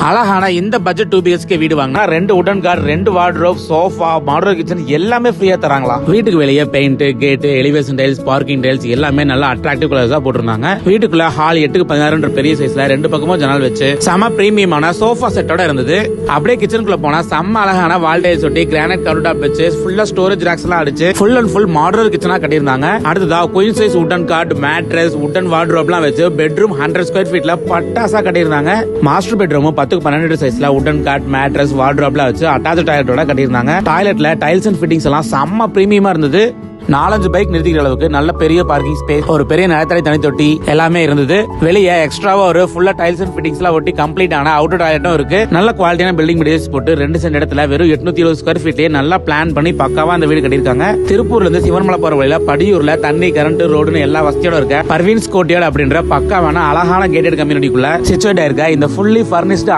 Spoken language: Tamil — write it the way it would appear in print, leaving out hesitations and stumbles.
அழகான இந்த பட்ஜெட் 2 BHK வீடு வாங்கினா 2 உடன் கார்டு, 2 வார்ட்ரோப், சோஃபா, மாடுலர் கிச்சன் எல்லாமே ஃப்ரீயா தராங்களா. வீட்டுக்கு வெளியே paint, gate, elevation tiles, parking tiles எல்லாமே நல்லா அட்ராக்டிவ் கலர்ஸா போட்டிருந்தாங்க. வீட்டுக்குள்ள ஹால் 8x16 பெரிய சைஸ்ல 2 பக்கமும் ஜன்னல் வச்சு செம பிரீமியமான சோஃபா செட்டோட இருந்தது. அப்படியே கிச்சனுக்குள்ள போனா செம்ம அழகான வால் டைல்ஸ் ஒட்டி கிரானைட் கவுண்டர் டாப் வச்சு ஃபுல்லா ஸ்டோரேஜ் ராக்ஸ் எல்லாம் அடிச்சு ஃபுல் அண்ட் ஃபுல் மாடுலர் கிச்சனா கட்டியிருந்தாங்க. அடுத்ததா குயின் சைஸ் உடன் கார்டு, மேட்ரஸ், உடன் வார்ட்ரோப்லாம் வச்சு பெட்ரூம் 100 ஸ்கொயர் ஃபீட்ல பட்டாசா கட்டியிருந்தாங்க. மாஸ்டர் பெட்ரூம் 10x12 சைஸ்ல உடன் கார்ட், மேட்ரஸ், வார்ட்ரோப்லாம் வச்சு அட்டாச் டாய்லெட்டோட கட்டியிருந்தாங்க. டாய்லெட்ல டைல்ஸ் அண்ட் ஃபிட்டிங்ஸ் எல்லாம் செம்ம பிரீமியமா இருந்தது. 4-5 பைக் நிறுத்திக்கிற அளவுக்கு நல்ல பெரிய பார்க்கிங் ஸ்பேஸ், ஒரு பெரிய நிலத்தடி தனி தொட்டி எல்லாமே இருந்தது. வெளியே எக்ஸ்ட்ராவா ஒரு ஃபுல்லா டைல்ஸ் அண்ட் ஃபிட்டிங்ஸ் எல்லாம் ஒட்டி கம்ப்ளீட் ஆன அவுட்டர் டாய்லெட்டும் இருக்கு. நல்ல குவாலிட்டியான பில்டிங் மெட்டீரியல்ஸ் போட்டு 2 சென்ட் இடத்துல வெறும் 870 ஸ்கொயர் ஃபீட்லயே நல்லா பிளான் பண்ணி பக்காவா அந்த வீடு கட்டியிருக்காங்க. திருப்பூர்ல இருந்து சிவன்மலை போற வழியில படியூர்ல தண்ணி, கரண்ட், ரோடுன்னு எல்லா வசதியோட இருக்க பர்வீன்ஸ் கோர்ட்யார்ட் அப்படின்ற பக்காவான அழகான கேட்டட் கம்யூனிட்டிக்குள்ள சிச்சுவேட் ஆயிருக்க இந்த ஃபுல்லி ஃபர்னிஷ்டு